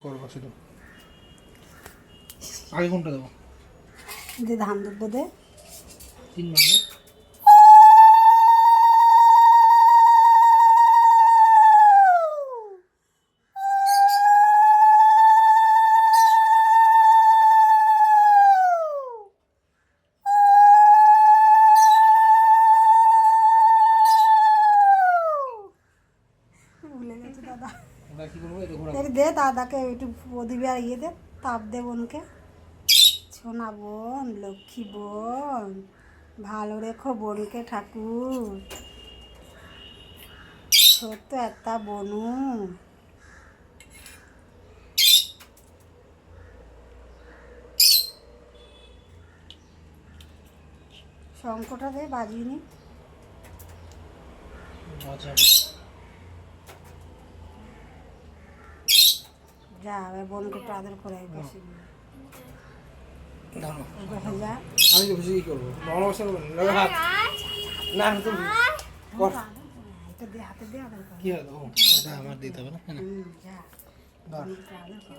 করবো শুধু। আগে কোনটা দেবো? দে ধান দেবো দে। 3 নম্বর। ভুলে গেছি দাদা। ওটা কি করবো? এটা ঘোরাবো। দেখ দে দাদাকে একটু প্রদীপে আর ইয়ে দে, তাপ দে বোনকে। সোনা বোন, লক্ষ্মী বোন, ভালো রেখো বোনকে ঠাকুর, ছোট্ট একটা বনু। শঙ্কটা দে বাজিয়ে নি। আচ্ছা যা এবার বোনকে একটু আদর করে বসি দাঁড়াও। যা। আমি তো খুশি কি করবো? ভালোবাসা করবো না হাত। না আমি তো কর। এটা দে হাতে দে আদর কর। কি হলো? ওটা আমার দিতে হবে না? যা দাঁড়া। বোনকে আদর কর।